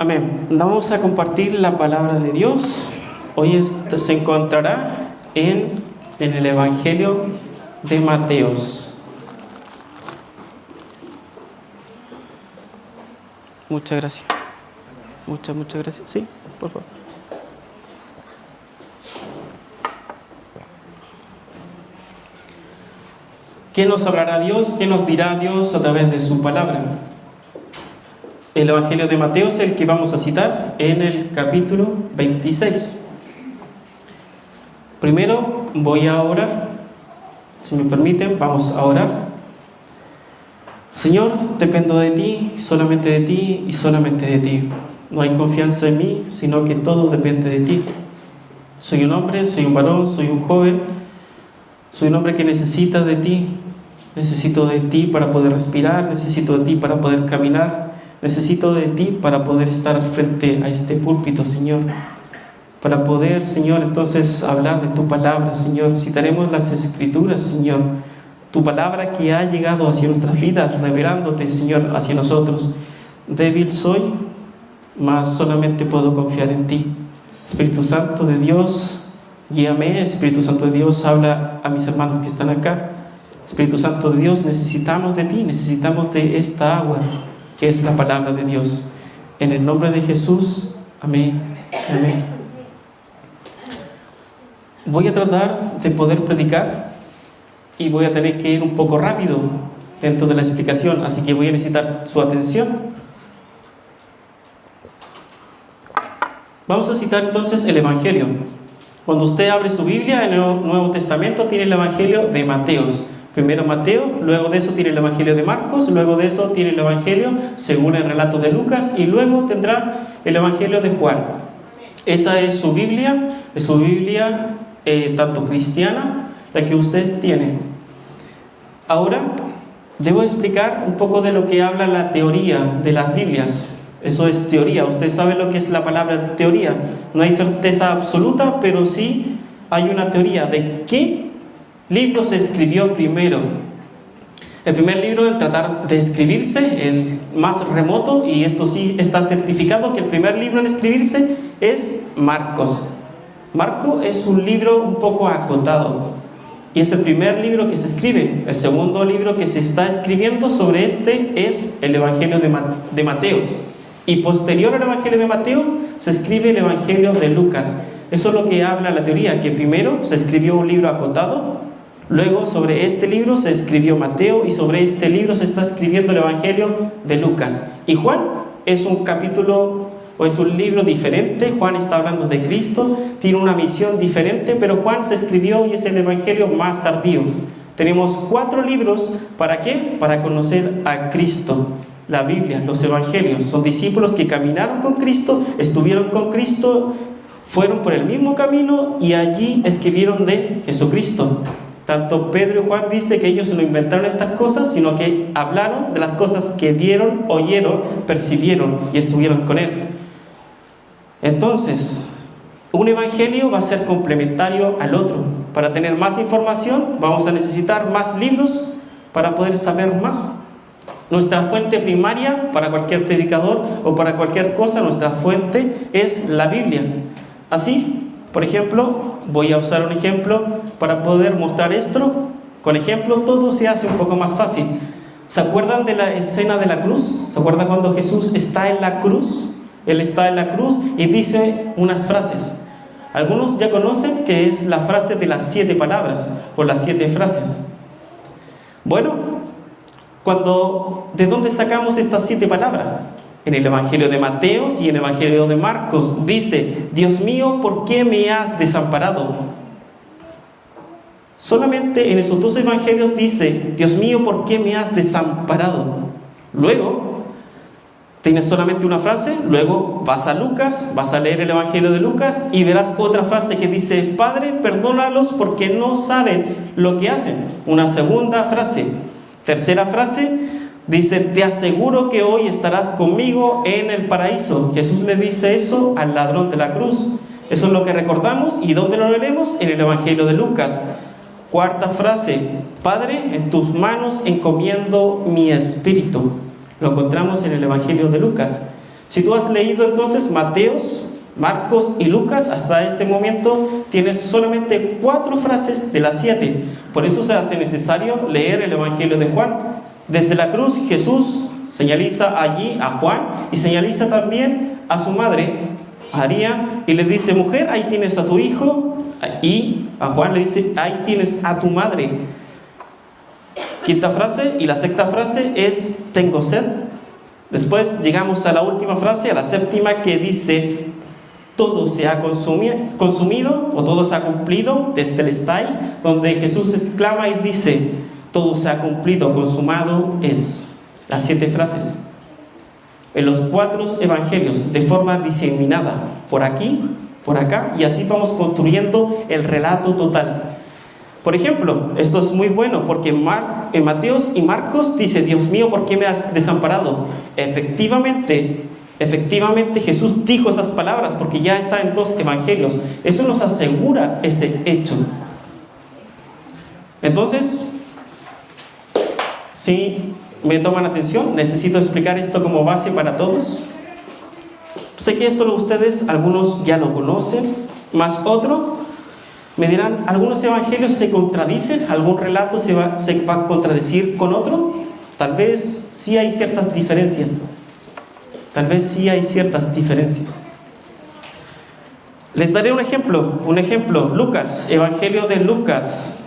Amén. Vamos a compartir la palabra de Dios. Hoy esto se encontrará en el Evangelio de Mateos. Muchas gracias. Muchas gracias. Sí, por favor. ¿Qué nos hablará Dios? ¿Qué nos dirá Dios a través de su palabra? El Evangelio de Mateo es el que vamos a citar en el capítulo 26. Primero voy a orar. Si me permiten, vamos a orar. Señor, dependo de ti, solamente de ti y solamente de ti. No hay confianza en mí, sino que todo depende de ti. Soy un hombre, soy un varón, soy un joven. Soy un hombre que necesita de ti. Necesito de ti para poder respirar, necesito de ti para poder caminar. Necesito de ti para poder estar frente a este púlpito, Señor. Para poder, Señor, entonces hablar de tu palabra, Señor. Citaremos las Escrituras, Señor. Tu palabra que ha llegado hacia nuestras vidas, revelándote, Señor, hacia nosotros. Débil soy, mas solamente puedo confiar en ti. Espíritu Santo de Dios, guíame. Espíritu Santo de Dios, habla a mis hermanos que están acá. Espíritu Santo de Dios, necesitamos de ti, necesitamos de esta agua, que es la palabra de Dios. En el nombre de Jesús, amén, amén. Voy a tratar de poder predicar y voy a tener que ir un poco rápido dentro de la explicación, así que voy a necesitar su atención. Vamos a citar entonces el Evangelio. Cuando usted abre su Biblia en el Nuevo Testamento, tiene el Evangelio de Mateos. Primero Mateo, luego de eso tiene el Evangelio de Marcos, luego de eso tiene el Evangelio según el relato de Lucas y luego tendrá el Evangelio de Juan. Esa es su Biblia tanto cristiana, la que usted tiene. Ahora debo explicar un poco de lo que habla la teoría de las Biblias. Eso es teoría, usted sabe lo que es la palabra teoría. No hay certeza absoluta, pero sí hay una teoría de qué libro se escribió primero. El primer libro en tratar de escribirse, el más remoto, y esto sí está certificado que el primer libro en escribirse es Marcos. Marcos es un libro un poco acotado y es el primer libro que se escribe. El segundo libro que se está escribiendo sobre este es el Evangelio de Mateo, y posterior al Evangelio de Mateo se escribe el Evangelio de Lucas. Eso es lo que habla la teoría, que primero se escribió un libro acotado. Luego sobre este libro se escribió Mateo y sobre este libro se está escribiendo el Evangelio de Lucas. Y Juan es un capítulo o es un libro diferente. Juan está hablando de Cristo, tiene una misión diferente, pero Juan se escribió y es el Evangelio más tardío. Tenemos 4 libros, ¿para qué? Para conocer a Cristo. La Biblia, los Evangelios, son discípulos que caminaron con Cristo, estuvieron con Cristo, fueron por el mismo camino y allí escribieron de Jesucristo. Tanto Pedro y Juan dice que ellos no inventaron estas cosas, sino que hablaron de las cosas que vieron, oyeron, percibieron y estuvieron con Él. Entonces, un evangelio va a ser complementario al otro. Para tener más información, vamos a necesitar más libros para poder saber más. Nuestra fuente primaria para cualquier predicador o para cualquier cosa, nuestra fuente es la Biblia. Así, por ejemplo, voy a usar un ejemplo para poder mostrar esto. Con ejemplo todo se hace un poco más fácil. ¿Se acuerdan de la escena de la cruz? ¿Se acuerdan cuando Jesús está en la cruz? Él está en la cruz y dice unas frases. Algunos ya conocen que es la frase de las 7 palabras o las 7 frases. Bueno, ¿de dónde sacamos estas 7 palabras? En el Evangelio de Mateo y en el Evangelio de Marcos dice: Dios mío, ¿por qué me has desamparado? Solamente en esos 2 evangelios dice: Dios mío, ¿por qué me has desamparado? Luego tienes solamente una frase. Luego vas a Lucas, vas a leer el Evangelio de Lucas y verás otra frase que dice: Padre, perdónalos porque no saben lo que hacen. Una segunda frase. Tercera frase dice: te aseguro que hoy estarás conmigo en el paraíso. Jesús le dice eso al ladrón de la cruz. Eso es lo que recordamos. ¿Y dónde lo leemos? En el Evangelio de Lucas. Cuarta frase: Padre, en tus manos encomiendo mi espíritu. Lo encontramos en el Evangelio de Lucas. Si tú has leído entonces Mateos, Marcos y Lucas, hasta este momento tienes solamente 4 frases de las 7. Por eso se hace necesario leer el Evangelio de Juan. Desde la cruz Jesús señaliza allí a Juan y señaliza también a su madre, María, y le dice: mujer, ahí tienes a tu hijo. Y a Juan le dice: ahí tienes a tu madre. Quinta frase, y la sexta frase es: tengo sed. Después llegamos a la última frase, a la séptima, que dice: todo se ha consumido, o todo se ha cumplido, testelestai, donde Jesús exclama y dice: todo se ha cumplido, consumado es. Las 7 frases en los 4 evangelios, de forma diseminada, por aquí, por acá, y así vamos construyendo el relato total. Por ejemplo, esto es muy bueno, porque en Mateos y Marcos dice: Dios mío, ¿por qué me has desamparado? Efectivamente Jesús dijo esas palabras, porque ya está en 2 evangelios. Eso nos asegura ese hecho. Entonces, si me toman atención, necesito explicar esto como base para todos. Sé que esto ustedes, algunos ya lo conocen, más otro, me dirán: ¿algunos evangelios se contradicen? ¿Algún relato se va a contradecir con otro? Tal vez sí hay ciertas diferencias. Les daré un ejemplo. Lucas, Evangelio de Lucas.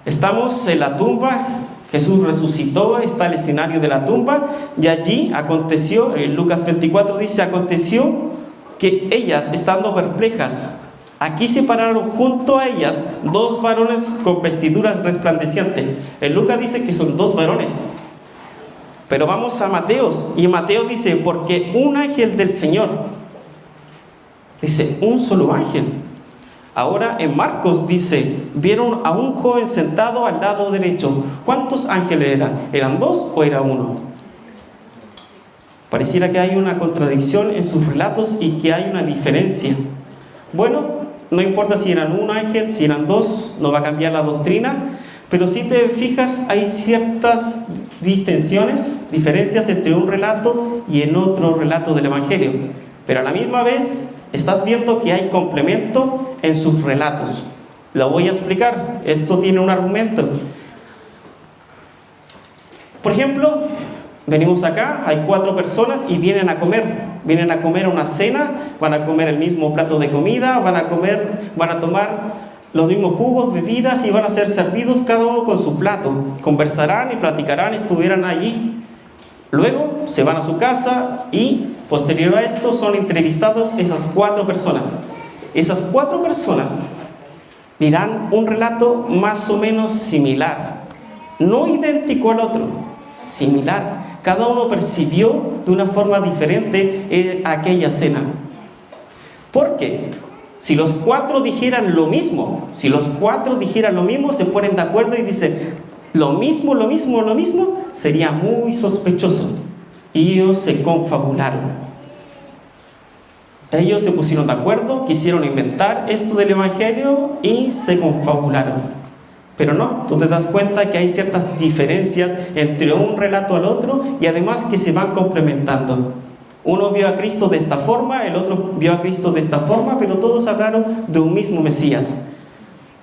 Estamos en la tumba, Jesús resucitó, está el escenario de la tumba, y allí aconteció, en Lucas 24 dice: aconteció que ellas, estando perplejas, aquí se pararon junto a ellas 2 varones con vestiduras resplandecientes. En Lucas dice que son 2 varones. Pero vamos a Mateos, y Mateo dice: porque un ángel del Señor. Dice: un solo ángel. Ahora en Marcos dice: vieron a un joven sentado al lado derecho. ¿Cuántos ángeles eran? ¿Eran 2 o era 1? Pareciera que hay una contradicción en sus relatos y que hay una diferencia. Bueno, no importa si eran 1 ángel, si eran 2, no va a cambiar la doctrina. Pero si te fijas, hay ciertas diferencias entre un relato y en otro relato del Evangelio. Pero a la misma vez estás viendo que hay complemento en sus relatos. Lo voy a explicar. Esto tiene un argumento. Por ejemplo, venimos acá, hay 4 personas y vienen a comer una cena, van a comer el mismo plato de comida, van a tomar los mismos jugos, bebidas, y van a ser servidos cada uno con su plato. Conversarán y platicarán, estuvieran allí. Luego se van a su casa y posterior a esto son entrevistados esas 4 personas. Esas 4 personas dirán un relato más o menos similar, no idéntico al otro, similar. Cada uno percibió de una forma diferente aquella cena. ¿Por qué? Si los 4 dijeran lo mismo, se ponen de acuerdo y dicen lo mismo, sería muy sospechoso. Y ellos se confabularon. Ellos se pusieron de acuerdo, quisieron inventar esto del Evangelio y se confabularon. Pero no, tú te das cuenta que hay ciertas diferencias entre un relato al otro, y además que se van complementando. Uno vio a Cristo de esta forma, el otro vio a Cristo de esta forma, pero todos hablaron de un mismo Mesías.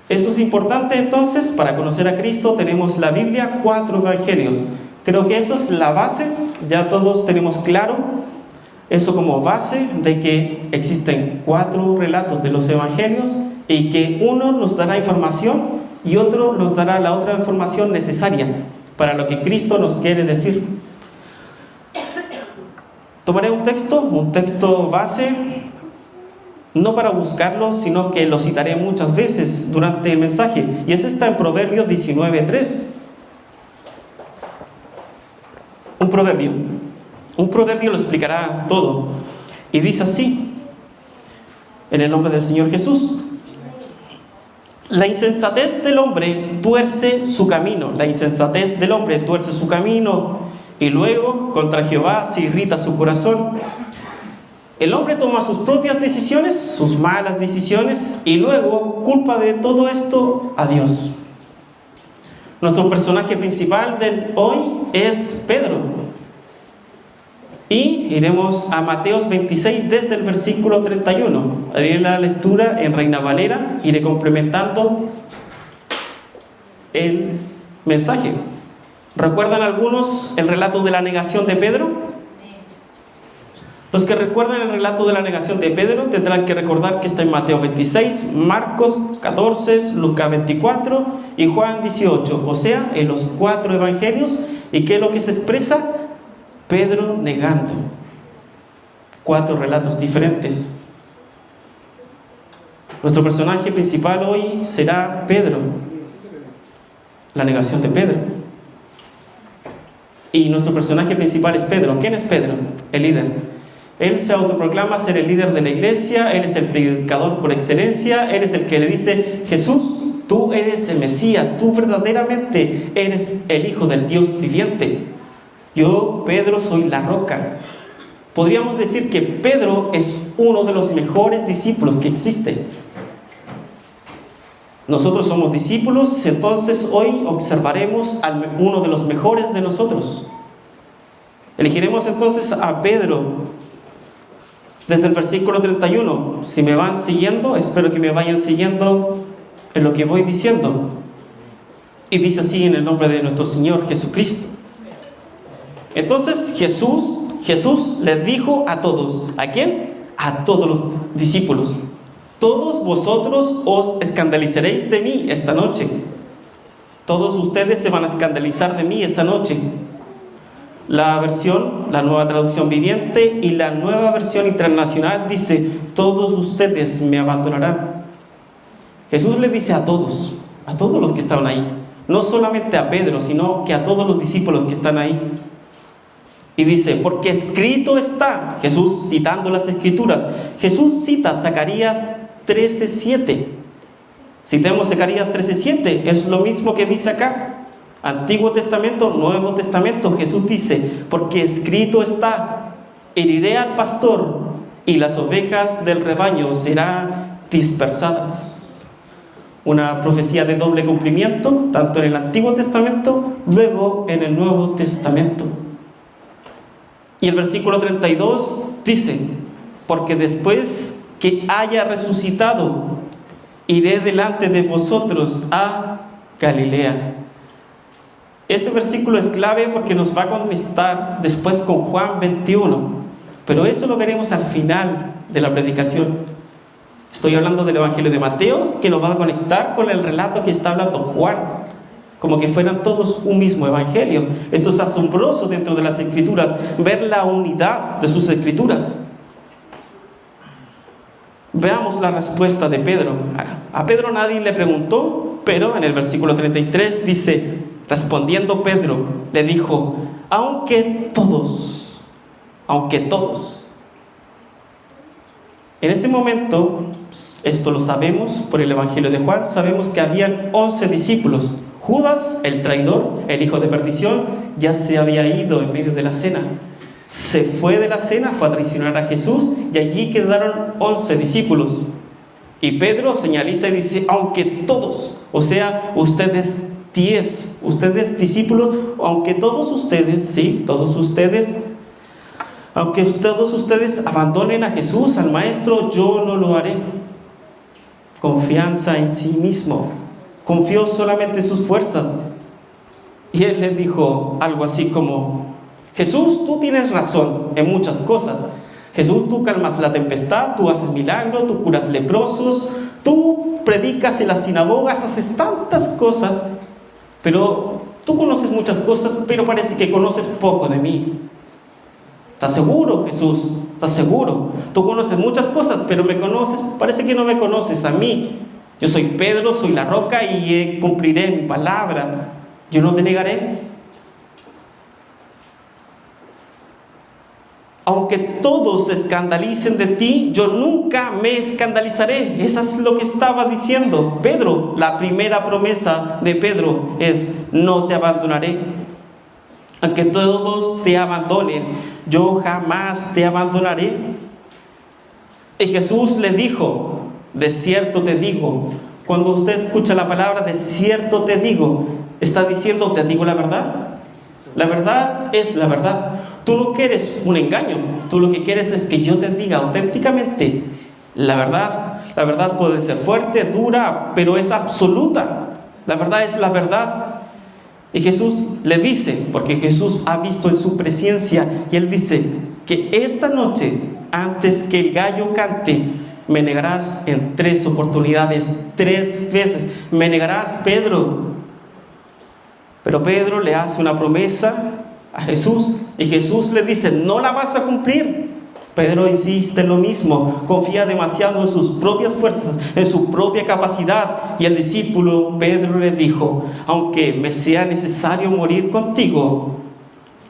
Eso es importante. Entonces, para conocer a Cristo tenemos la Biblia, 4 evangelios. Creo que eso es la base, ya todos tenemos claro eso como base, de que existen 4 relatos de los evangelios y que uno nos dará información y otro nos dará la otra información necesaria para lo que Cristo nos quiere decir. Tomaré un texto base, no para buscarlo, sino que lo citaré muchas veces durante el mensaje, y está en Proverbios 19:3. Un proverbio lo explicará todo, y dice así, en el nombre del Señor Jesús: la insensatez del hombre tuerce su camino, y luego contra Jehová se irrita su corazón. El hombre toma sus propias decisiones, sus malas decisiones, y luego culpa de todo esto a Dios. Nuestro personaje principal de hoy es Pedro. Y iremos a Mateo 26 desde el versículo 31. Haré la lectura en Reina Valera, iré complementando el mensaje. ¿Recuerdan algunos el relato de la negación de Pedro? Los que recuerdan el relato de la negación de Pedro tendrán que recordar que está en Mateo 26, Marcos 14, Lucas 24 y Juan 18, o sea, en los 4 evangelios. ¿Y qué es lo que se expresa? Pedro negando. 4 relatos diferentes. Nuestro personaje principal hoy será Pedro, la negación de Pedro. Y nuestro personaje principal es Pedro. ¿Quién es Pedro? El líder. Él se autoproclama ser el líder de la iglesia, él es el predicador por excelencia, él es el que le dice: Jesús, tú eres el Mesías, tú verdaderamente eres el Hijo del Dios viviente. Yo, Pedro, soy la roca. Podríamos decir que Pedro es uno de los mejores discípulos que existe. Nosotros somos discípulos, entonces hoy observaremos a uno de los mejores de nosotros. Elegiremos entonces a Pedro desde el versículo 31. Si me van siguiendo, espero que me vayan siguiendo en lo que voy diciendo. Y dice así en el nombre de nuestro Señor Jesucristo. Entonces Jesús les dijo a todos. ¿A quién? A todos los discípulos: todos vosotros os escandalizaréis de mí esta noche. Todos ustedes se van a escandalizar de mí esta noche. La nueva traducción viviente y la nueva versión internacional dice: todos ustedes me abandonarán. Jesús le dice a todos los que estaban ahí, no solamente a Pedro, sino que a todos los discípulos que están ahí. Y dice: porque escrito está. Jesús citando las escrituras. Jesús cita Zacarías 13:7. Citemos Zacarías 13:7, es lo mismo que dice acá. Antiguo Testamento, Nuevo Testamento. Jesús dice: porque escrito está, heriré al pastor y las ovejas del rebaño serán dispersadas. Una profecía de doble cumplimiento, tanto en el Antiguo Testamento, luego en el Nuevo Testamento. Y el versículo 32 dice: porque después que haya resucitado, iré delante de vosotros a Galilea. Ese versículo es clave porque nos va a conectar después con Juan 21, pero eso lo veremos al final de la predicación. Estoy hablando del Evangelio de Mateo, que nos va a conectar con el relato que está hablando Juan, como que fueran todos un mismo evangelio. Esto es asombroso dentro de las escrituras, ver la unidad de sus escrituras. Veamos la respuesta de Pedro. A Pedro nadie le preguntó, pero en el versículo 33 dice: respondiendo Pedro, le dijo: aunque todos. En ese momento, esto lo sabemos por el Evangelio de Juan, sabemos que habían 11 discípulos. Judas, el traidor, el hijo de perdición, ya se había ido en medio de la cena. Se fue de la cena, fue a traicionar a Jesús, y allí quedaron 11 discípulos. Y Pedro señaliza y dice: aunque todos, o sea, ustedes 10, ustedes discípulos, aunque todos ustedes, sí, todos ustedes, aunque todos ustedes abandonen a Jesús, al Maestro, yo no lo haré. Confianza en sí mismo, confió solamente en sus fuerzas. Y él les dijo algo así como: Jesús, tú tienes razón en muchas cosas. Jesús, tú calmas la tempestad, tú haces milagros, tú curas leprosos, tú predicas en las sinagogas, haces tantas cosas, pero tú conoces muchas cosas, pero parece que conoces poco de mí. ¿Estás seguro, Jesús? ¿Estás seguro? Tú conoces muchas cosas, pero me conoces, parece que no me conoces a mí. Yo soy Pedro, soy la roca y cumpliré mi palabra. Yo no te negaré. Aunque todos se escandalicen de ti, yo nunca me escandalizaré. Eso es lo que estaba diciendo Pedro. La primera promesa de Pedro es: no te abandonaré. Aunque todos te abandonen, yo jamás te abandonaré. Y Jesús le dijo: de cierto te digo. Cuando usted escucha la palabra de cierto te digo, está diciendo: te digo la verdad. La verdad es la verdad. Tú no quieres un engaño. Tú lo que quieres es que yo te diga auténticamente la verdad. La verdad puede ser fuerte, dura, pero es absoluta. La verdad es la verdad. Y Jesús le dice, porque Jesús ha visto en su presencia, y Él dice que esta noche, antes que el gallo cante, me negarás en 3 oportunidades, 3 veces. Me negarás, Pedro. Pero Pedro le hace una promesa a Jesús, y Jesús le dice, no la vas a cumplir. Pedro insiste en lo mismo, confía demasiado en sus propias fuerzas, en su propia capacidad. Y el discípulo Pedro le dijo, aunque me sea necesario morir contigo,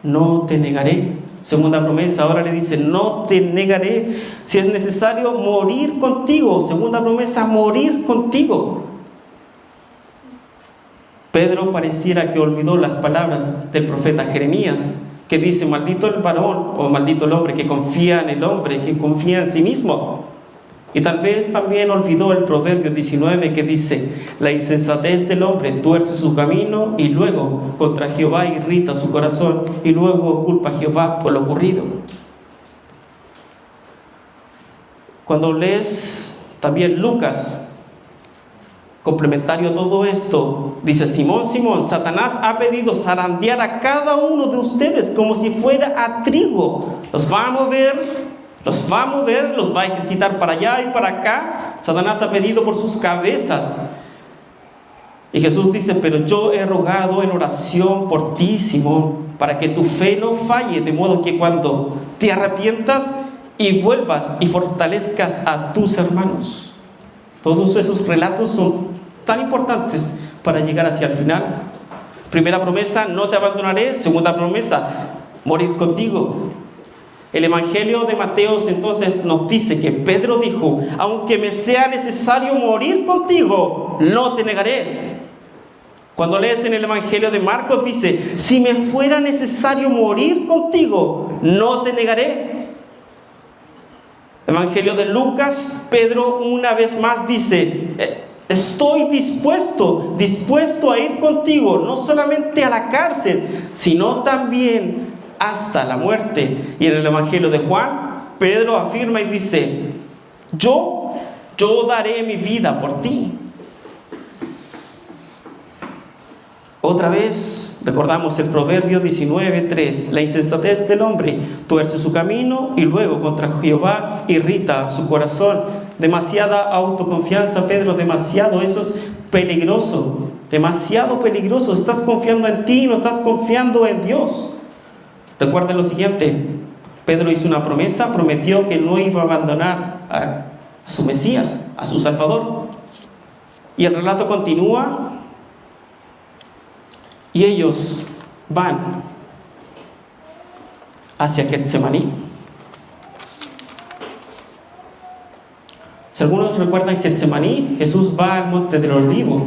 no te negaré. Segunda promesa, ahora le dice, no te negaré. Si es necesario morir contigo. Segunda promesa, morir contigo. Pedro pareciera que olvidó las palabras del profeta Jeremías, que dice, maldito el varón o maldito el hombre que confía en el hombre, que confía en sí mismo. Y tal vez también olvidó el Proverbio 19 que dice, la insensatez del hombre tuerce su camino y luego contra Jehová irrita su corazón y luego culpa a Jehová por lo ocurrido. Cuando lees también Lucas, complementario a todo esto, dice, Simón, Simón, Satanás ha pedido zarandear a cada uno de ustedes como si fuera a trigo. Los va a mover, los va a ejercitar para allá y para acá. Satanás ha pedido por sus cabezas. Y Jesús dice, pero yo he rogado en oración por ti, Simón, para que tu fe no falle, de modo que cuando te arrepientas y vuelvas y fortalezcas a tus hermanos. Todos esos relatos son tan importantes para llegar hacia el final. Primera promesa, no te abandonaré. Segunda promesa, morir contigo. El Evangelio de Mateo entonces nos dice que Pedro dijo, aunque me sea necesario morir contigo, no te negaré. Cuando lees en el Evangelio de Marcos dice, si me fuera necesario morir contigo, no te negaré. Evangelio de Lucas, Pedro una vez más dice, estoy dispuesto a ir contigo, no solamente a la cárcel, sino también hasta la muerte. Y en el Evangelio de Juan, Pedro afirma y dice, yo daré mi vida por ti. Otra vez recordamos el Proverbio 19:3, la insensatez del hombre tuerce su camino y luego contra Jehová irrita su corazón. Demasiada autoconfianza, Pedro, demasiado. Eso es peligroso, demasiado peligroso. Estás confiando en ti, no estás confiando en Dios. Recuerden lo siguiente, Pedro hizo una promesa, prometió que no iba a abandonar a su Mesías, a su Salvador. Y el relato continúa. Y ellos van hacia Getsemaní. Si algunos recuerdan Getsemaní, Jesús va al monte del Olivo,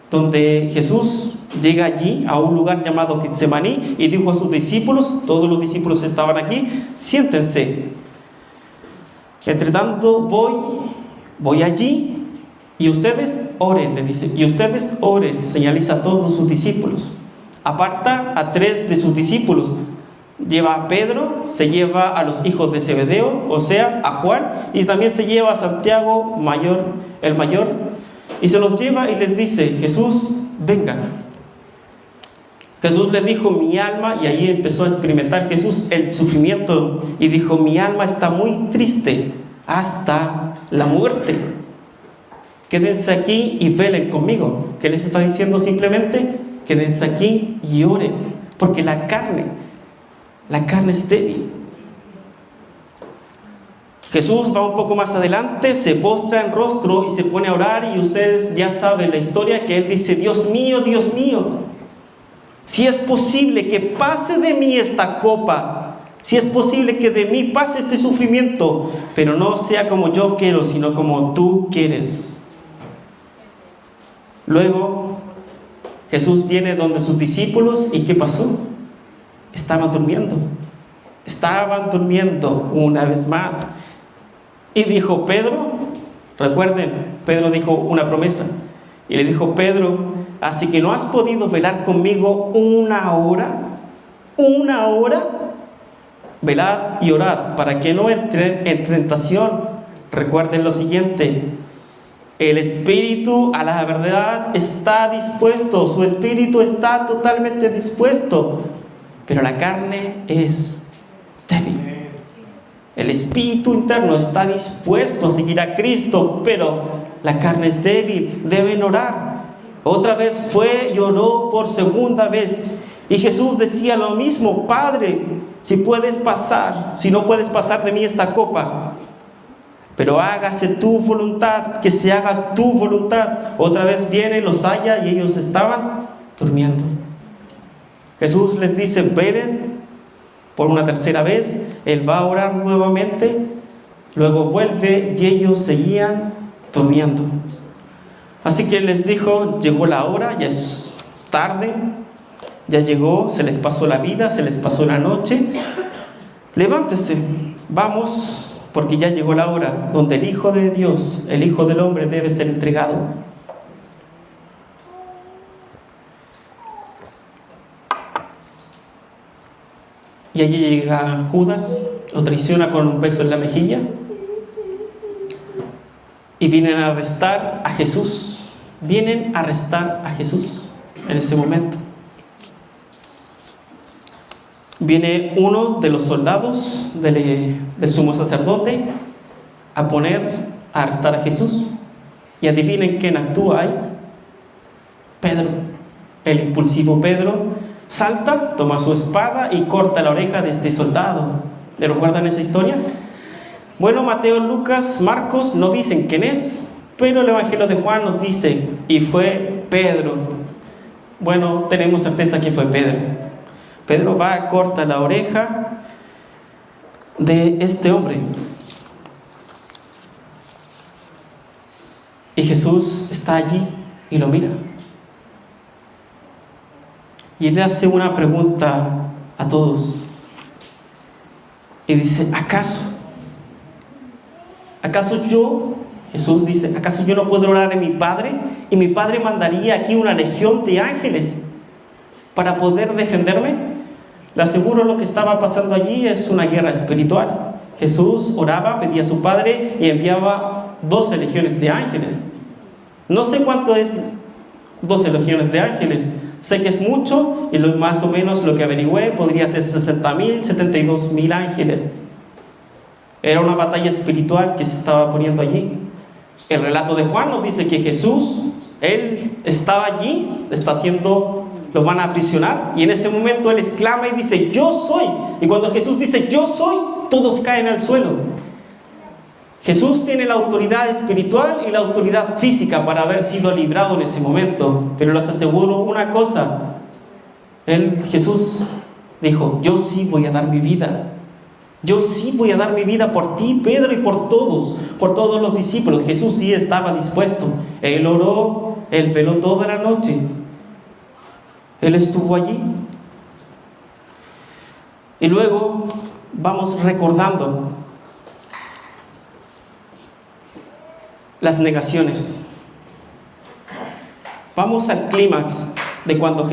donde Jesús llega allí a un lugar llamado Getsemaní y dijo a sus discípulos, todos los discípulos estaban aquí, siéntense. Entre tanto voy allí. Y ustedes oren, le dice, y ustedes oren, señaliza a todos sus discípulos. Aparta a 3 de sus discípulos. Lleva a Pedro, se lleva a los hijos de Zebedeo, o sea, a Juan, y también se lleva a Santiago, el mayor, y se los lleva y les dice, Jesús, vengan. Jesús le dijo, mi alma, y ahí empezó a experimentar Jesús el sufrimiento, y dijo, mi alma está muy triste hasta la muerte. Quédense aquí y velen conmigo. ¿Qué les está diciendo simplemente? Quédense aquí y oren, porque la carne es débil. Jesús va un poco más adelante, se postra en rostro y se pone a orar, y ustedes ya saben la historia, que Él dice, Dios mío, si es posible que pase de mí esta copa, si es posible que de mí pase este sufrimiento, pero no sea como yo quiero, sino como tú quieres. Luego Jesús viene donde sus discípulos, y ¿qué pasó? Estaban durmiendo una vez más. Y dijo Pedro, recuerden, Pedro dijo una promesa, y le dijo Pedro, así que no has podido velar conmigo una hora. 1 hora, velad y orad para que no entren en tentación. Recuerden lo siguiente: el espíritu a la verdad está dispuesto, su espíritu está totalmente dispuesto, pero la carne es débil. El espíritu interno está dispuesto a seguir a Cristo, pero la carne es débil. Deben orar. Otra vez fue y oró por segunda vez. Y Jesús decía lo mismo: Padre, si no puedes pasar de mí esta copa, pero hágase tu voluntad, que se haga tu voluntad. Otra vez viene, los halla y ellos estaban durmiendo. Jesús les dice: velen por una tercera vez. Él va a orar nuevamente, luego vuelve y ellos seguían durmiendo. Así que les dijo: llegó la hora, ya es tarde, ya llegó, se les pasó la vida, se les pasó la noche. Levántese, vamos, porque ya llegó la hora donde el Hijo de Dios, el Hijo del Hombre, debe ser entregado. Y allí llega Judas, lo traiciona con un beso en la mejilla, y vienen a arrestar a Jesús. Vienen a arrestar a Jesús en ese momento. Viene uno de los soldados del sumo sacerdote a arrestar a Jesús. Y adivinen quién actúa ahí. Pedro, el impulsivo Pedro, salta, toma su espada y corta la oreja de este soldado. ¿Le recuerdan esa historia? Bueno, Mateo, Lucas, Marcos no dicen quién es, pero el Evangelio de Juan nos dice: y fue Pedro. Bueno, tenemos certeza que fue Pedro. Pedro va, corta la oreja de este hombre. Y Jesús está allí y lo mira. Y él le hace una pregunta a todos. Y dice: ¿Acaso yo, Jesús dice, acaso yo no puedo orar en mi Padre? Y mi Padre mandaría aquí una legión de ángeles para poder defenderme. Le aseguro, lo que estaba pasando allí es una guerra espiritual. Jesús oraba, pedía a su Padre y enviaba 12 legiones de ángeles. No sé cuánto es 12 legiones de ángeles. Sé que es mucho, y más o menos lo que averigüé podría ser 60,000, 72,000 ángeles. Era una batalla espiritual que se estaba poniendo allí. El relato de Juan nos dice que Jesús, él estaba allí, lo van a aprisionar, y en ese momento él exclama y dice: yo soy. Y cuando Jesús dice yo soy, todos caen al suelo. Jesús tiene la autoridad espiritual y la autoridad física para haber sido librado en ese momento. Pero les aseguro una cosa: Jesús dijo: yo sí voy a dar mi vida. Yo sí voy a dar mi vida por ti, Pedro, y por todos los discípulos. Jesús sí estaba dispuesto. Él oró, él veló toda la noche. Él estuvo allí. Y luego vamos recordando las negaciones. Vamos al clímax de cuando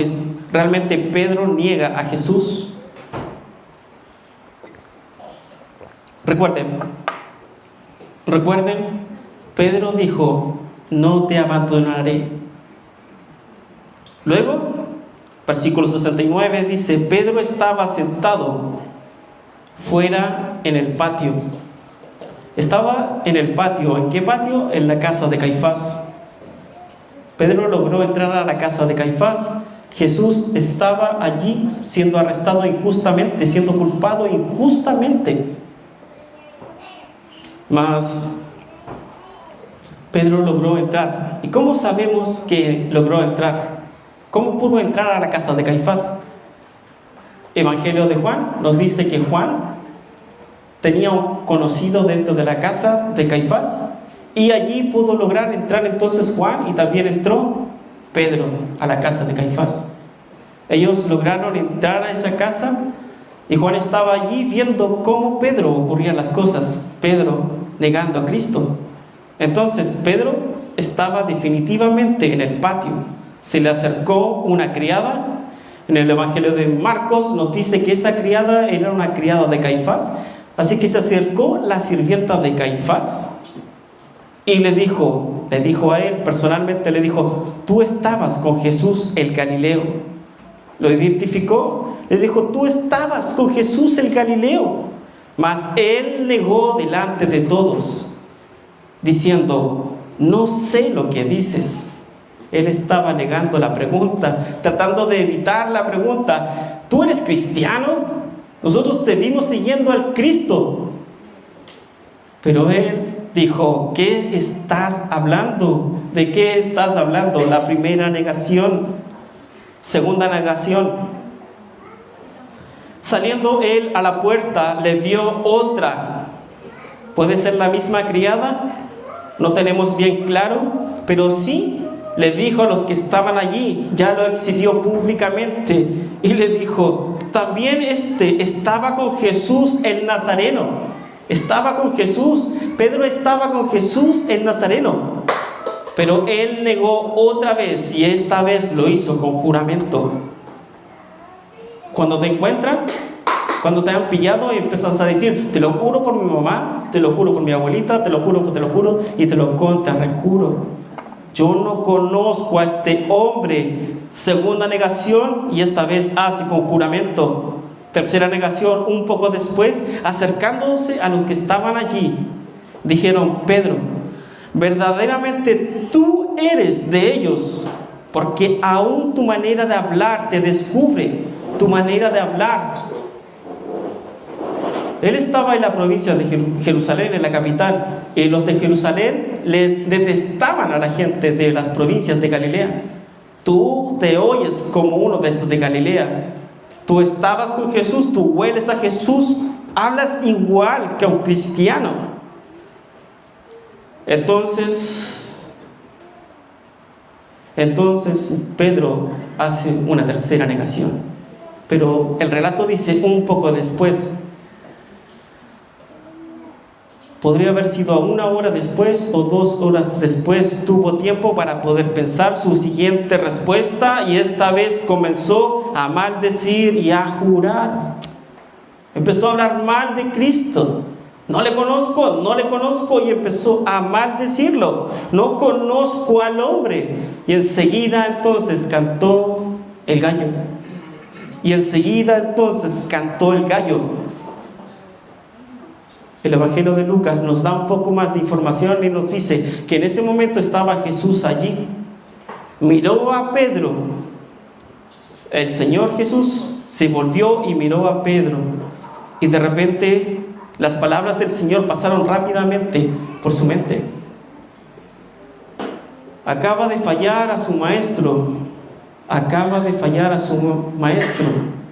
realmente Pedro niega a Jesús. Recuerden, Pedro dijo: no te abandonaré. Luego, versículo 69 dice: Pedro estaba sentado fuera en el patio. Estaba en el patio. ¿En qué patio? En la casa de Caifás. Pedro logró entrar a la casa de Caifás. Jesús estaba allí siendo arrestado injustamente, siendo culpado injustamente. Mas Pedro logró entrar. ¿Y cómo sabemos que logró entrar? ¿Cómo pudo entrar a la casa de Caifás? Evangelio de Juan nos dice que Juan tenía un conocido dentro de la casa de Caifás, y allí pudo lograr entrar entonces Juan, y también entró Pedro a la casa de Caifás. Ellos lograron entrar a esa casa, y Juan estaba allí viendo cómo Pedro ocurrían las cosas, Pedro negando a Cristo. Entonces Pedro estaba definitivamente en el patio. Se le acercó una criada, En el Evangelio de Marcos nos dice que esa criada era una criada de Caifás. Así que se acercó la sirvienta de Caifás y le dijo a él, personalmente le dijo: tú estabas con Jesús el Galileo. Lo identificó, le dijo: tú estabas con Jesús el Galileo. Mas él negó delante de todos, diciendo: no sé lo que dices. Él estaba negando la pregunta, tratando de evitar la pregunta. ¿Tú eres cristiano? Nosotros te vimos siguiendo al Cristo. Pero él dijo: ¿qué estás hablando? ¿De qué estás hablando? La primera negación. Segunda negación. Saliendo él a la puerta, le vio otra. ¿Puede ser la misma criada? No tenemos bien claro, pero sí le dijo a los que estaban allí, ya lo exhibió públicamente, y le dijo: también estaba con Jesús el Nazareno. Estaba con Jesús. Pedro estaba con Jesús el Nazareno. Pero él negó otra vez, y esta vez lo hizo con juramento. Cuando te encuentran, cuando te han pillado y empiezas a decir: te lo juro por mi mamá, te lo juro por mi abuelita, te lo juro, y te lo contrarrejuro. Yo no conozco a este hombre. Segunda negación, y esta vez hace con juramento. Tercera negación, un poco después, acercándose a los que estaban allí, dijeron: Pedro, verdaderamente tú eres de ellos, porque aún tu manera de hablar te descubre. Tu manera de hablar. Él estaba en la provincia de Jerusalén, en la capital, y los de Jerusalén le detestaban a la gente de las provincias de Galilea. Tú te oyes como uno de estos de Galilea. Tú estabas con Jesús, tú hueles a Jesús, hablas igual que un cristiano. Entonces Pedro hace una tercera negación. Pero el relato dice un poco después. Podría haber sido a 1 hora después o 2 horas después. Tuvo tiempo para poder pensar su siguiente respuesta, y esta vez comenzó a maldecir y a jurar. Empezó a hablar mal de Cristo. No le conozco, y empezó a maldecirlo. No conozco al hombre. Y enseguida entonces cantó el gallo. El Evangelio de Lucas nos da un poco más de información y nos dice que en ese momento estaba Jesús allí. Miró a Pedro. El Señor Jesús se volvió y miró a Pedro. Y de repente las palabras del Señor pasaron rápidamente por su mente. Acaba de fallar a su maestro.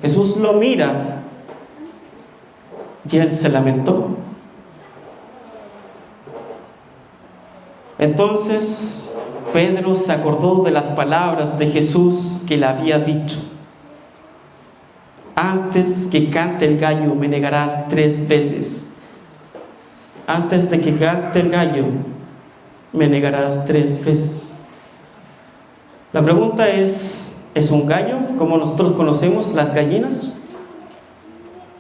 Jesús lo mira y él se lamentó. Entonces Pedro se acordó de las palabras de Jesús que le había dicho: antes que cante el gallo me negarás 3 veces. Antes de que cante el gallo me negarás 3 veces. La pregunta ¿es un gallo como nosotros conocemos las gallinas?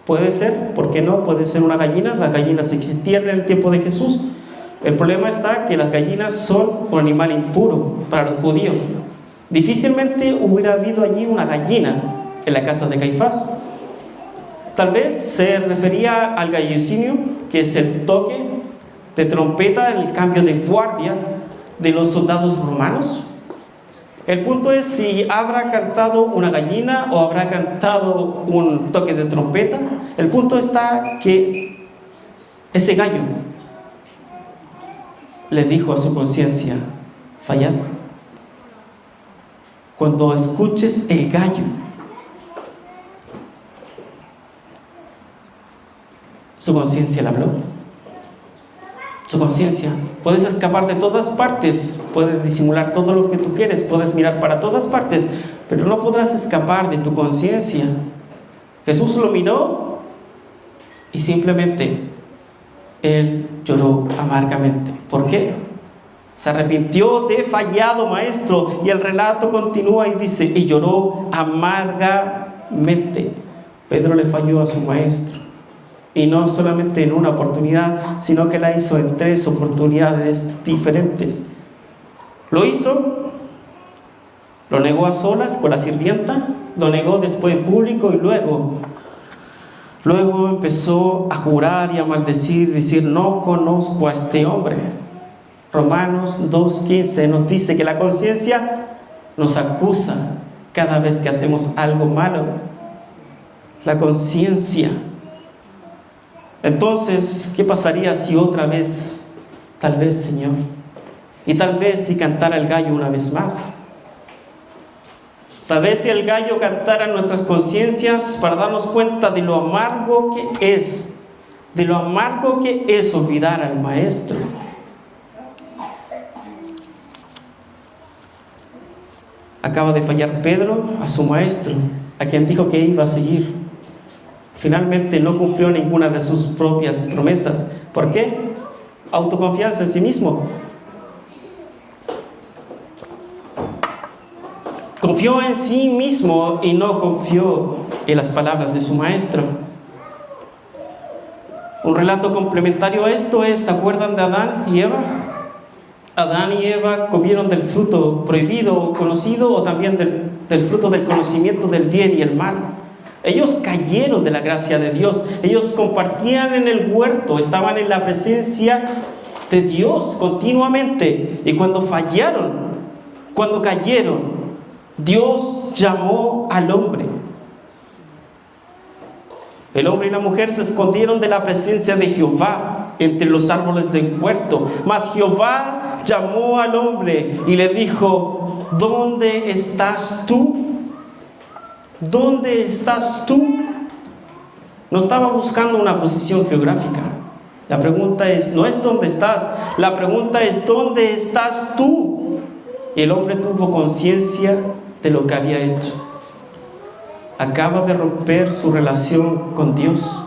Puede ser, ¿por qué no? Puede ser una gallina. Las gallinas existían en el tiempo de Jesús. El problema está que las gallinas son un animal impuro para los judíos. Difícilmente hubiera habido allí una gallina en la casa de Caifás. Tal vez se refería al gallicinio, que es el toque de trompeta en el cambio de guardia de los soldados romanos. El punto es si habrá cantado una gallina o habrá cantado un toque de trompeta. El punto está que ese gallo le dijo a su conciencia: fallaste. Cuando escuches el gallo, su conciencia le habló. Su conciencia. Puedes escapar de todas partes, puedes disimular todo lo que tú quieres, puedes mirar para todas partes, pero no podrás escapar de tu conciencia. Jesús lo miró y simplemente él lloró amargamente. ¿Por qué? Se arrepintió, te he fallado, maestro. Y el relato continúa y dice, y lloró amargamente. Pedro le falló a su maestro. Y no solamente en una oportunidad, sino que la hizo en 3 oportunidades diferentes. Lo hizo, lo negó a solas con la sirvienta, lo negó después en público y luego empezó a jurar y a maldecir, decir, no conozco a este hombre. Romanos 2:15 nos dice que la conciencia nos acusa cada vez que hacemos algo malo. La conciencia. Entonces, ¿qué pasaría si otra vez, tal vez, Señor, y tal vez si cantara el gallo una vez más? Tal vez si el gallo cantara en nuestras conciencias para darnos cuenta de lo amargo que es, olvidar al maestro. Acaba de fallar Pedro a su maestro, a quien dijo que iba a seguir. Finalmente no cumplió ninguna de sus propias promesas. ¿Por qué? Autoconfianza en sí mismo. Confió en sí mismo y no confió en las palabras de su maestro. Un relato complementario a esto es, ¿se acuerdan de Adán y Eva? Adán y Eva comieron del fruto prohibido, conocido, o también del fruto del conocimiento del bien y el mal. Ellos cayeron de la gracia de Dios. Ellos compartían en el huerto, estaban en la presencia de Dios continuamente. Y cuando cayeron, Dios llamó al hombre. El hombre y la mujer se escondieron de la presencia de Jehová entre los árboles del huerto. Mas Jehová llamó al hombre y le dijo, ¿dónde estás tú? ¿Dónde estás tú? No estaba buscando una posición geográfica. La pregunta no es dónde estás, la pregunta es ¿dónde estás tú? Y el hombre tuvo conciencia de lo que había hecho. Acaba de romper su relación con Dios.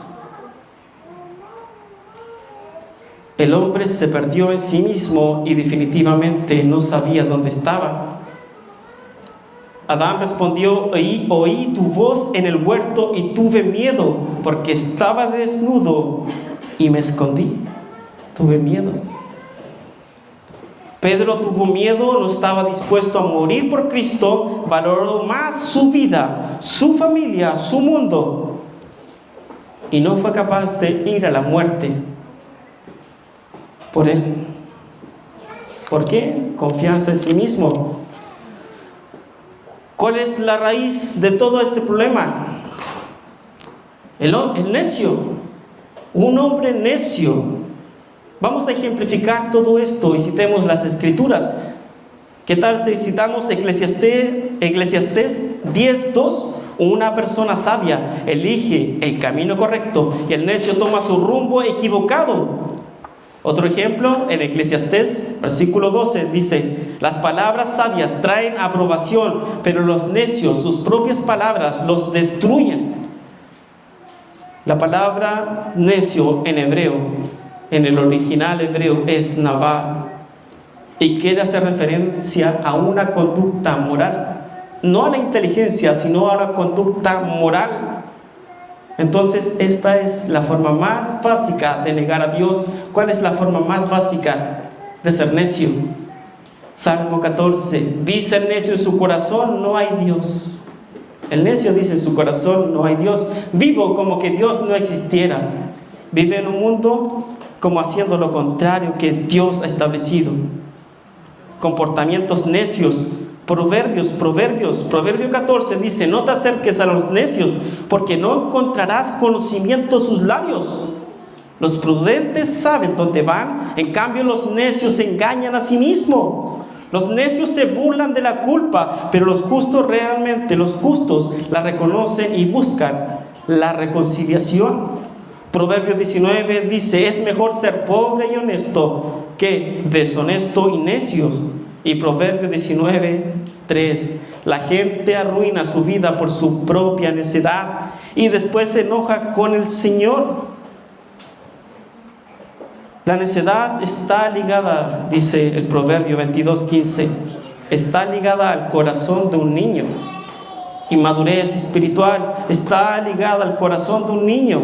El hombre se perdió en sí mismo y definitivamente no sabía dónde estaba. Adán respondió, oí tu voz en el huerto y tuve miedo porque estaba desnudo y me escondí. Tuve miedo. Pedro tuvo miedo, no estaba dispuesto a morir por Cristo, valoró más su vida, su familia, su mundo, y no fue capaz de ir a la muerte por él. ¿Por qué? Confianza en sí mismo. ¿Cuál es la raíz de todo este problema? El necio, un hombre necio. Vamos a ejemplificar todo esto y citemos las Escrituras. ¿Qué tal si citamos Eclesiastés 10:2? Una persona sabia elige el camino correcto y el necio toma su rumbo equivocado. Otro ejemplo, en Eclesiastés, versículo 12, dice, las palabras sabias traen aprobación, pero los necios, sus propias palabras, los destruyen. La palabra necio en hebreo, en el original hebreo, es naval, y quiere hacer referencia a una conducta moral, no a la inteligencia, sino a una conducta moral. Entonces, esta es la forma más básica de negar a Dios. ¿Cuál es la forma más básica de ser necio? Salmo 14, dice el necio en su corazón, no hay Dios. El necio dice en su corazón, no hay Dios. Vivo como que Dios no existiera. Vive en un mundo como haciendo lo contrario que Dios ha establecido. Comportamientos necios. Proverbio 14 dice, no te acerques a los necios, porque no encontrarás conocimiento en sus labios. Los prudentes saben dónde van, en cambio los necios se engañan a sí mismos. Los necios se burlan de la culpa, pero los justos la reconocen y buscan la reconciliación. Proverbio 19 dice, es mejor ser pobre y honesto que deshonesto y necios. Y Proverbio 19:3, la gente arruina su vida por su propia necedad y después se enoja con el Señor. La necedad está ligada, dice el Proverbio 22:15, está ligada al corazón de un niño. Inmadurez espiritual está ligada al corazón de un niño,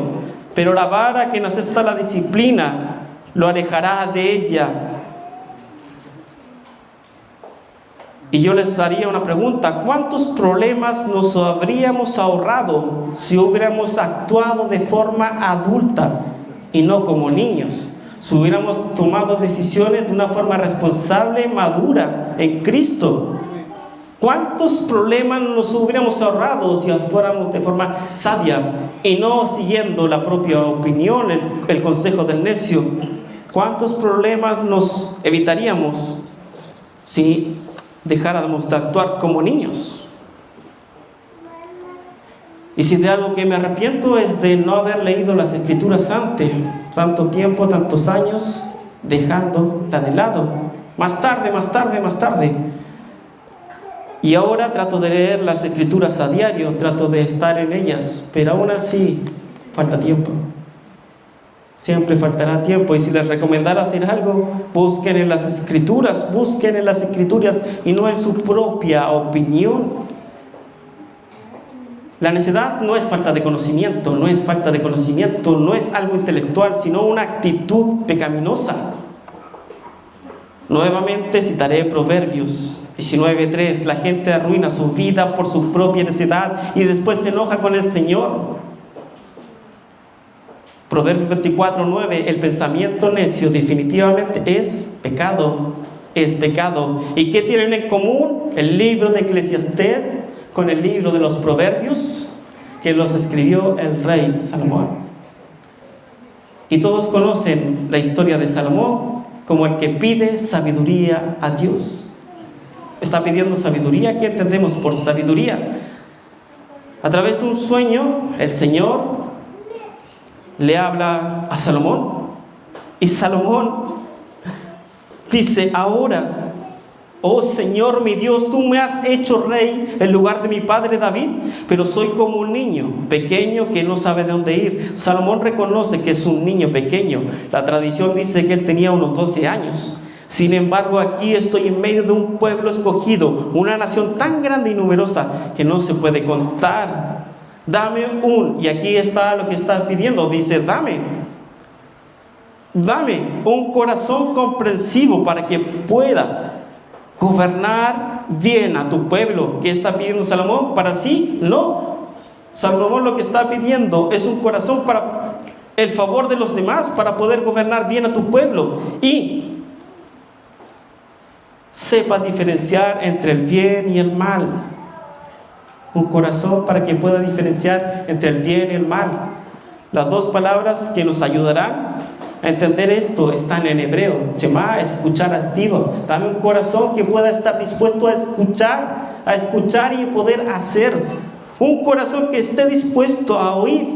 pero la vara que no acepta la disciplina lo alejará de ella. Y yo les haría una pregunta: ¿cuántos problemas nos habríamos ahorrado si hubiéramos actuado de forma adulta y no como niños? Si hubiéramos tomado decisiones de una forma responsable, madura, en Cristo. ¿Cuántos problemas nos hubiéramos ahorrado si actuáramos de forma sabia y no siguiendo la propia opinión, el consejo del necio? ¿Cuántos problemas nos evitaríamos si dejáramos de actuar como niños? Y si de algo que me arrepiento es de no haber leído las Escrituras antes, tanto tiempo, tantos años, dejándola de lado. Más tarde. Y ahora trato de leer las Escrituras a diario, trato de estar en ellas, pero aún así falta tiempo. Siempre faltará tiempo. Y si les recomendara hacer algo, busquen en las Escrituras y no en su propia opinión. La necedad no es falta de conocimiento, no es algo intelectual, sino una actitud pecaminosa. Nuevamente citaré Proverbios 19:3. La gente arruina su vida por su propia necedad y después se enoja con el Señor. Proverbios 24:9. El pensamiento necio definitivamente es pecado. ¿Y qué tienen en común el libro de Eclesiastés con el libro de los Proverbios, que los escribió el rey Salomón? Y todos conocen la historia de Salomón como el que pide sabiduría a Dios. Está pidiendo sabiduría. ¿Qué entendemos por sabiduría? A través de un sueño, el Señor le habla a Salomón, y Salomón dice: ahora, oh Señor mi Dios, tú me has hecho rey en lugar de mi padre David, pero soy como un niño pequeño que no sabe de dónde ir. Salomón reconoce que es un niño pequeño. La tradición dice que él tenía unos 12 años. Sin embargo, aquí estoy en medio de un pueblo escogido, una nación tan grande y numerosa que no se puede contar. Y aquí está lo que está pidiendo, dice: dame un corazón comprensivo para que pueda gobernar bien a tu pueblo. ¿Qué está pidiendo Salomón? ¿Para sí? No. Salomón lo que está pidiendo es un corazón para el favor de los demás, para poder gobernar bien a tu pueblo. Y sepa diferenciar entre el bien y el mal. Un corazón para que pueda diferenciar entre el bien y el mal. Las dos palabras que nos ayudarán a entender esto están en hebreo. Shema, escuchar activo. Dame un corazón que pueda estar dispuesto a escuchar y poder hacer. Un corazón que esté dispuesto a oír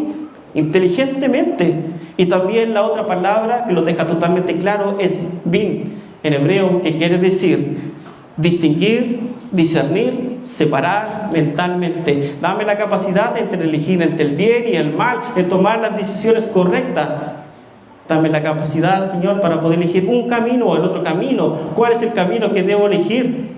inteligentemente. Y también la otra palabra que lo deja totalmente claro es bin, en hebreo, que quiere decir distinguir, discernir, separar mentalmente. Dame la capacidad de elegir entre el bien y el mal, de tomar las decisiones correctas. Dame la capacidad, Señor, para poder elegir un camino o el otro camino. ¿Cuál es el camino que debo elegir?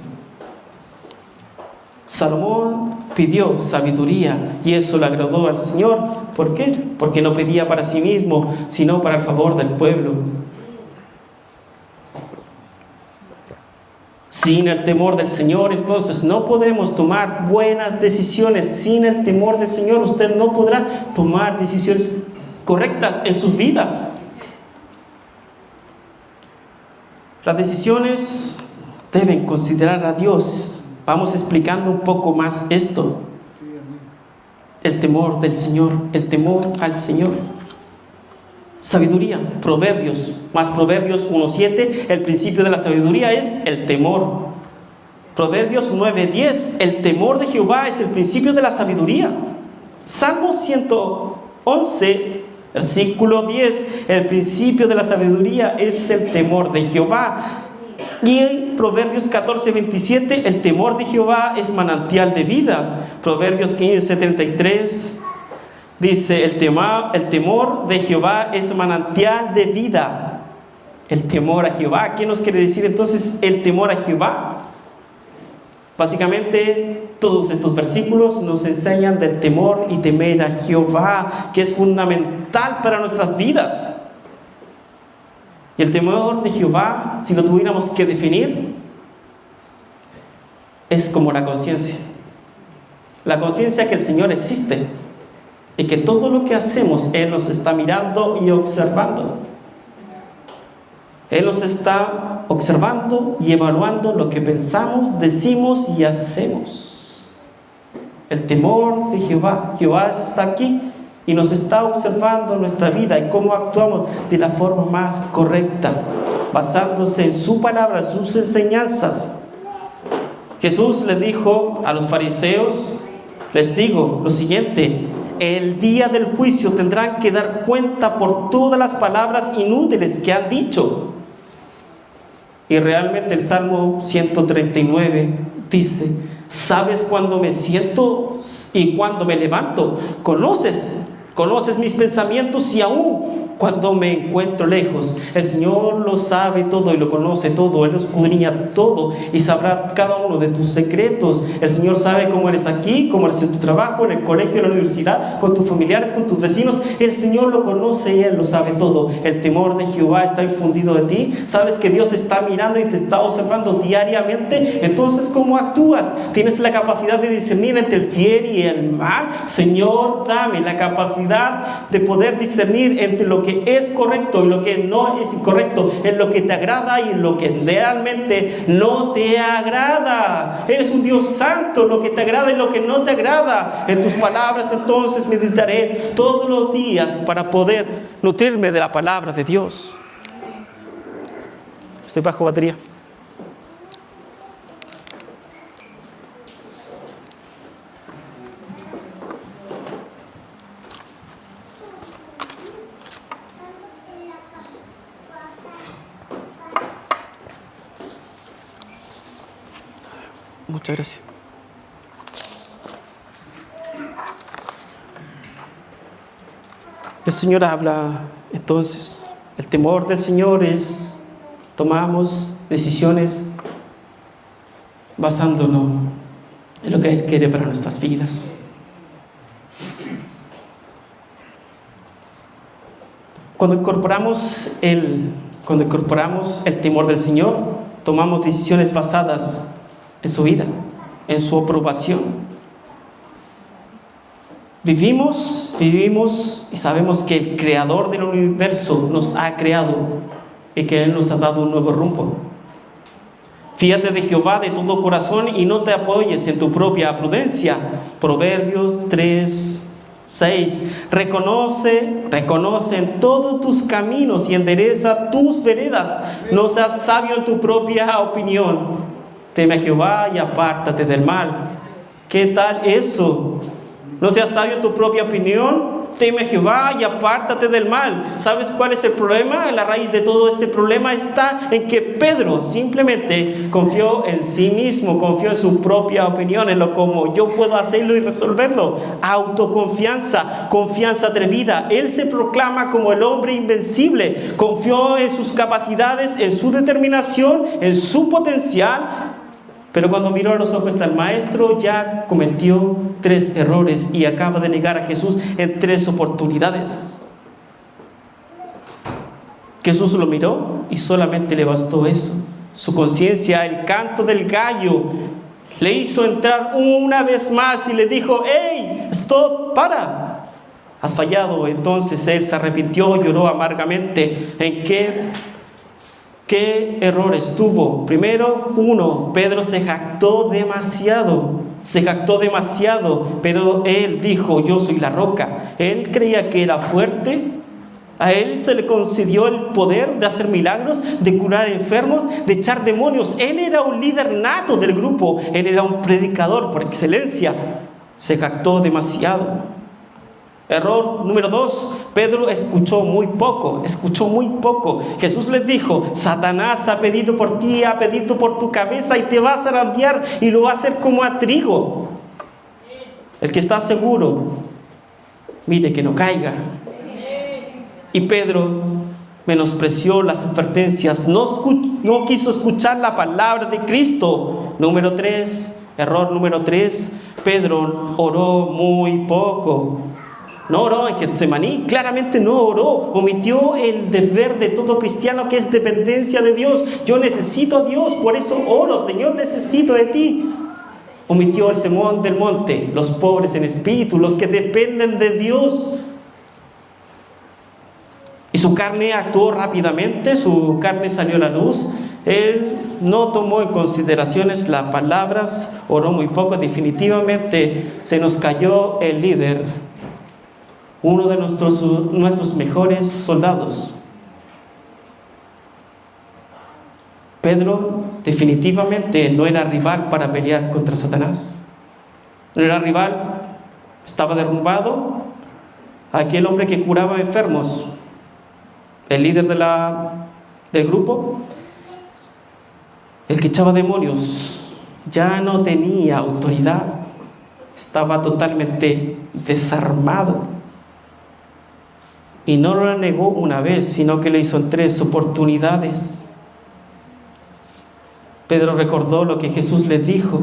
Salomón pidió sabiduría y eso le agradó al Señor. ¿Por qué? Porque no pedía para sí mismo, sino para el favor del pueblo. Sin el temor del Señor, entonces, no podemos tomar buenas decisiones. Sin el temor del Señor, usted no podrá tomar decisiones correctas en sus vidas. Las decisiones deben considerar a Dios. Vamos explicando un poco más esto. El temor del Señor, el temor al Señor. Sabiduría, Proverbios 1:7, el principio de la sabiduría es el temor. Proverbios 9:10, el temor de Jehová es el principio de la sabiduría. Salmo 111, versículo 10, el principio de la sabiduría es el temor de Jehová. Y en Proverbios 14:27, el temor de Jehová es manantial de vida. Proverbios 15:33 dice: el temor de Jehová es manantial de vida. El temor a Jehová. ¿Qué nos quiere decir entonces el temor a Jehová? Básicamente, todos estos versículos nos enseñan del temor y temer a Jehová, que es fundamental para nuestras vidas. Y el temor de Jehová, si lo tuviéramos que definir, es como la conciencia. La conciencia que el Señor existe y que todo lo que hacemos, Él nos está mirando y observando. Él nos está observando y evaluando lo que pensamos, decimos y hacemos. El temor de Jehová. Jehová está aquí y nos está observando nuestra vida y cómo actuamos de la forma más correcta, basándose en su palabra, en sus enseñanzas. Jesús le dijo a los fariseos, les digo lo siguiente: el día del juicio tendrán que dar cuenta por todas las palabras inútiles que han dicho. Y realmente el Salmo 139 dice: ¿sabes cuándo me siento y cuándo me levanto? Conoces mis pensamientos y aún cuando me encuentro lejos. El Señor lo sabe todo y lo conoce todo. Él lo escudriña todo y sabrá cada uno de tus secretos. El Señor sabe cómo eres aquí, cómo eres en tu trabajo, en el colegio, en la universidad, con tus familiares, con tus vecinos. El Señor lo conoce y Él lo sabe todo. El temor de Jehová está infundido en ti. Sabes que Dios te está mirando y te está observando diariamente. Entonces, ¿cómo actúas? ¿Tienes la capacidad de discernir entre el bien y el mal? Señor, dame la capacidad de poder discernir entre lo que es correcto y lo que no es incorrecto, en lo que te agrada y en lo que realmente no te agrada. Eres un Dios santo, lo que te agrada y lo que no te agrada. En tus palabras entonces meditaré todos los días para poder nutrirme de la palabra de Dios. Estoy bajo batería. Muchas gracias. El Señor habla entonces. El temor del Señor es: tomamos decisiones basándonos en lo que Él quiere para nuestras vidas. Cuando incorporamos el temor del Señor, tomamos decisiones basadas en su vida, en su aprobación. Vivimos y sabemos que el Creador del universo nos ha creado y que Él nos ha dado un nuevo rumbo. Fíate de Jehová de todo corazón y no te apoyes en tu propia prudencia. Proverbios 3:6. Reconoce en todos tus caminos y endereza tus veredas. No seas sabio en tu propia opinión. Teme a Jehová y apártate del mal. ¿Qué tal eso? No seas sabio en tu propia opinión. Teme a Jehová y apártate del mal. ¿Sabes cuál es el problema? La raíz de todo este problema está en que Pedro simplemente confió en sí mismo, confió en su propia opinión, en lo como yo puedo hacerlo y resolverlo. Autoconfianza, confianza atrevida. Él se proclama como el hombre invencible. Confió en sus capacidades, en su determinación, en su potencial. Pero cuando miró a los ojos del maestro, ya cometió 3 errores y acaba de negar a Jesús en 3 oportunidades. Jesús lo miró y solamente le bastó eso. Su conciencia, el canto del gallo, le hizo entrar una vez más y le dijo: ¡Hey! ¡Stop! ¡Para! Has fallado. Entonces él se arrepintió, lloró amargamente. ¿En ¿Qué errores tuvo? Primero, 1, Pedro se jactó demasiado, pero él dijo: yo soy la roca. Él creía que era fuerte. A él se le concedió el poder de hacer milagros, de curar enfermos, de echar demonios. Él era un líder nato del grupo, él era un predicador por excelencia. Se jactó demasiado. Error número 2, Pedro escuchó muy poco. Jesús le dijo: Satanás ha pedido por ti, ha pedido por tu cabeza y te va a zarandear y lo va a hacer como a trigo. El que está seguro, mire que no caiga. Y Pedro menospreció las advertencias, no quiso escuchar la palabra de Cristo. Número 3, error número 3, Pedro oró muy poco. No oró en Getsemaní, claramente no oró, omitió el deber de todo cristiano, que es dependencia de Dios. Yo necesito a Dios, por eso oro, Señor, necesito de ti. Omitió el sermón del monte, los pobres en espíritu, los que dependen de Dios. Y su carne actuó rápidamente, su carne salió a la luz. Él no tomó en consideraciones las palabras, oró muy poco. Definitivamente se nos cayó el líder, uno de nuestros mejores soldados. Pedro definitivamente no era rival para pelear contra Satanás. No era rival, estaba derrumbado. Aquel hombre que curaba enfermos, el líder del grupo, el que echaba demonios, ya no tenía autoridad, estaba totalmente desarmado. Y no lo negó una vez, sino que le hizo en 3 oportunidades. Pedro recordó lo que Jesús le dijo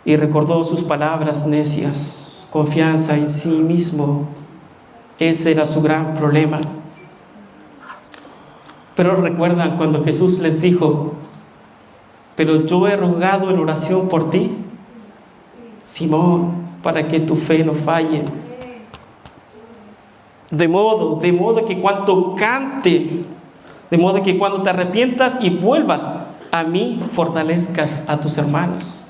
y recordó sus palabras necias, confianza en sí mismo. Ese era su gran problema. Pero recuerdan cuando Jesús les dijo: pero yo he rogado en oración por ti, Simón, para que tu fe no falle. De modo que cuando te arrepientas y vuelvas a mí, fortalezcas a tus hermanos.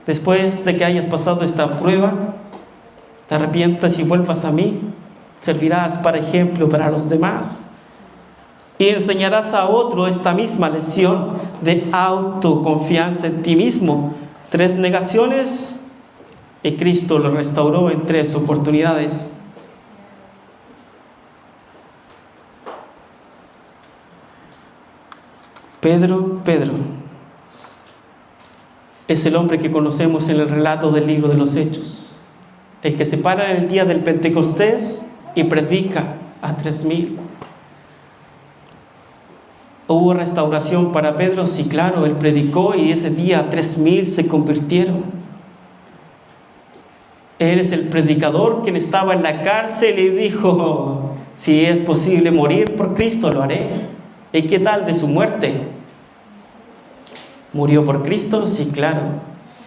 Después de que hayas pasado esta prueba, te arrepientas y vuelvas a mí, servirás para ejemplo para los demás. Y enseñarás a otro esta misma lección de autoconfianza en ti mismo. 3 negaciones y Cristo lo restauró en 3 oportunidades. Pedro es el hombre que conocemos en el relato del libro de los Hechos, el que se para en el día del Pentecostés y predica a 3,000. ¿Hubo restauración para Pedro? Sí, claro, él predicó y ese día 3,000 se convirtieron. Él es el predicador quien estaba en la cárcel y dijo: si es posible morir por Cristo, lo haré. ¿Y qué tal de su muerte? ¿Murió por Cristo? Sí, claro.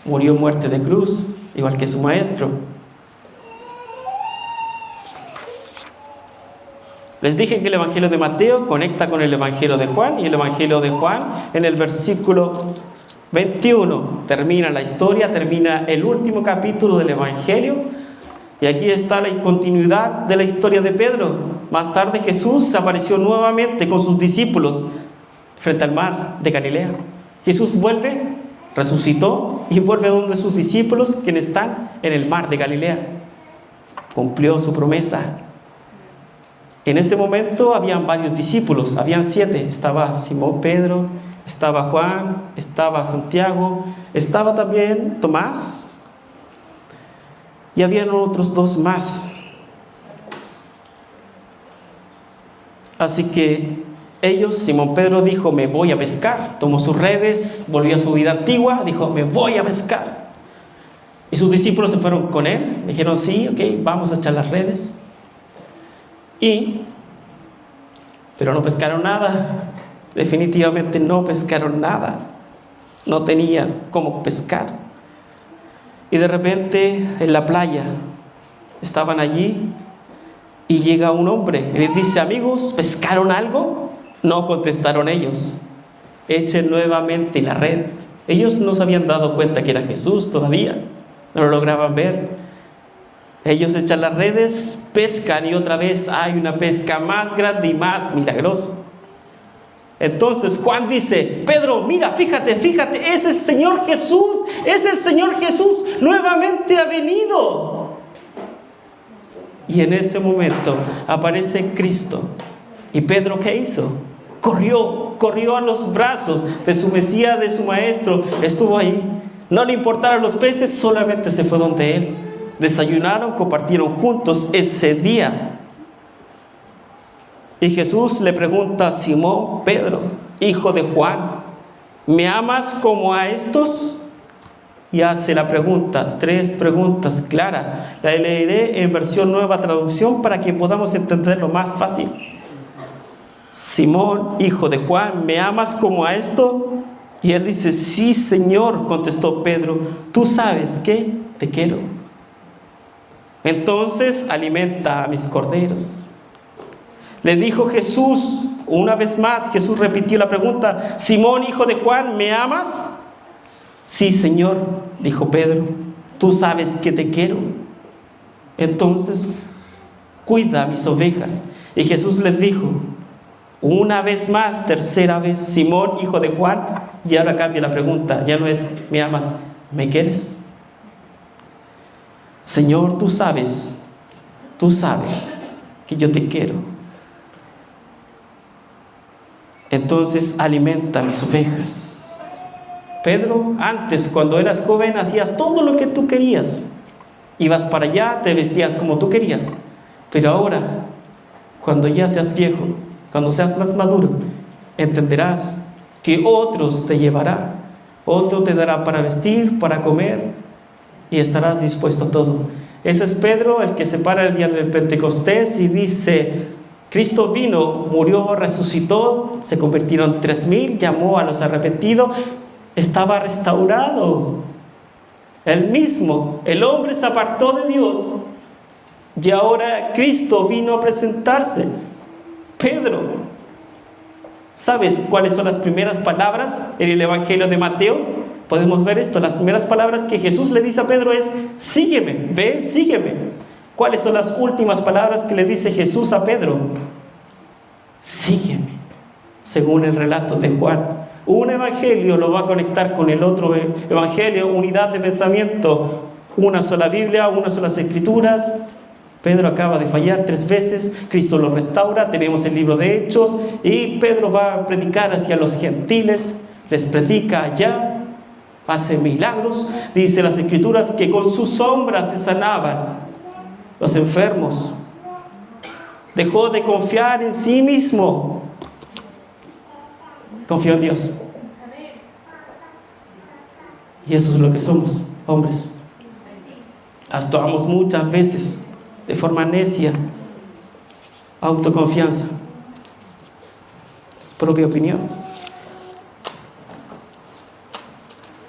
Murió muerte de cruz, igual que su maestro. Les dije que el Evangelio de Mateo conecta con el Evangelio de Juan, y el Evangelio de Juan, en el versículo 21, termina la historia, termina el último capítulo del Evangelio, y aquí está la continuidad de la historia de Pedro. Más tarde Jesús se apareció nuevamente con sus discípulos frente al mar de Galilea. Jesús vuelve, resucitó y vuelve donde sus discípulos, quienes están en el mar de Galilea. Cumplió su promesa. En ese momento habían varios discípulos, habían 7. Estaba Simón Pedro, estaba Juan, estaba Santiago, estaba también Tomás, y habían otros 2 más. Así que Simón Pedro dijo: me voy a pescar. Tomó sus redes, volvió a su vida antigua, dijo: me voy a pescar. Y sus discípulos se fueron con él, dijeron: sí, ok, vamos a echar las redes. Pero no pescaron nada. Definitivamente no pescaron nada. No tenían cómo pescar. Y de repente en la playa estaban allí y llega un hombre y les dice: amigos, ¿pescaron algo? No contestaron ellos. Echen nuevamente la red. Ellos no se habían dado cuenta que era Jesús todavía, no lo lograban ver. Ellos echan las redes, pescan, y otra vez hay una pesca más grande y más milagrosa. Entonces Juan dice: Pedro, mira, fíjate, es el Señor Jesús, nuevamente ha venido. Y en ese momento aparece Cristo. ¿Y Pedro qué hizo? Corrió a los brazos de su Mesías, de su Maestro. Estuvo ahí. No le importaron los peces, solamente se fue donde él. Desayunaron, compartieron juntos ese día. Y Jesús le pregunta a Simón Pedro, hijo de Juan, ¿me amas como a estos? Y hace la pregunta, 3 preguntas claras. La leeré en versión Nueva Traducción para que podamos entenderlo más fácil. Simón, hijo de Juan, ¿me amas como a esto? Y él dice, sí, Señor, contestó Pedro, tú sabes que te quiero. Entonces alimenta a mis corderos. Le dijo Jesús, una vez más, Jesús repitió la pregunta, Simón, hijo de Juan, ¿me amas? Sí, Señor, dijo Pedro, tú sabes que te quiero. Entonces, cuida mis ovejas. Y Jesús les dijo, una vez más, tercera vez, Simón, hijo de Juan, y ahora cambia la pregunta, ya no es, ¿me amas? ¿Me quieres? Señor, tú sabes que yo te quiero. Entonces alimenta mis ovejas. Pedro, antes cuando eras joven hacías todo lo que tú querías. Ibas para allá, te vestías como tú querías. Pero ahora, cuando ya seas viejo, cuando seas más maduro, entenderás que otros te llevarán. Otro te dará para vestir, para comer, y estarás dispuesto a todo. Ese es Pedro, el que se para el día del Pentecostés y dice, Cristo vino, murió, resucitó, se convirtieron 3,000, llamó a los arrepentidos, estaba restaurado. Él mismo, el hombre se apartó de Dios y ahora Cristo vino a presentarse. Pedro, ¿sabes cuáles son las primeras palabras en el Evangelio de Mateo? Podemos ver esto, las primeras palabras que Jesús le dice a Pedro es, sígueme, ve, sígueme. ¿Cuáles son las últimas palabras que le dice Jesús a Pedro? Sígueme, según el relato de Juan. Un evangelio lo va a conectar con el otro evangelio, unidad de pensamiento, una sola Biblia, unas solas escrituras. Pedro acaba de fallar 3 veces, Cristo lo restaura, tenemos el libro de Hechos, y Pedro va a predicar hacia los gentiles, les predica allá, hace milagros. Dice las escrituras que con sus sombras se sanaban los enfermos. Dejó de confiar en sí mismo, confió en Dios. Y eso es lo que somos, hombres. Actuamos muchas veces de forma necia, autoconfianza, propia opinión.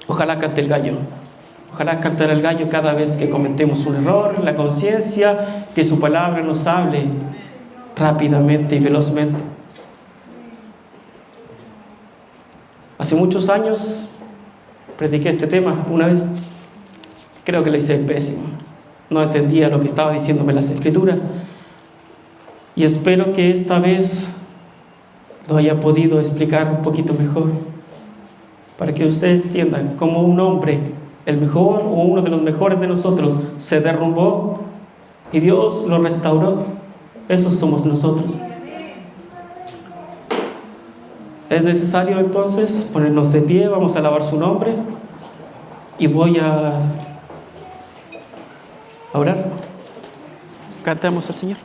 Ojalá cante el gallo. Ojalá cantar el gallo cada vez que cometemos un error, la conciencia, que su palabra nos hable rápidamente y velozmente. Hace muchos años prediqué este tema una vez. Creo que lo hice pésimo. No entendía lo que estaba diciéndome las escrituras. Y espero que esta vez lo haya podido explicar un poquito mejor, para que ustedes entiendan cómo un hombre, el mejor o uno de los mejores de nosotros, se derrumbó y Dios lo restauró. Esos somos nosotros. Es necesario entonces ponernos de pie, vamos a alabar su nombre y voy a orar. Cantamos al Señor.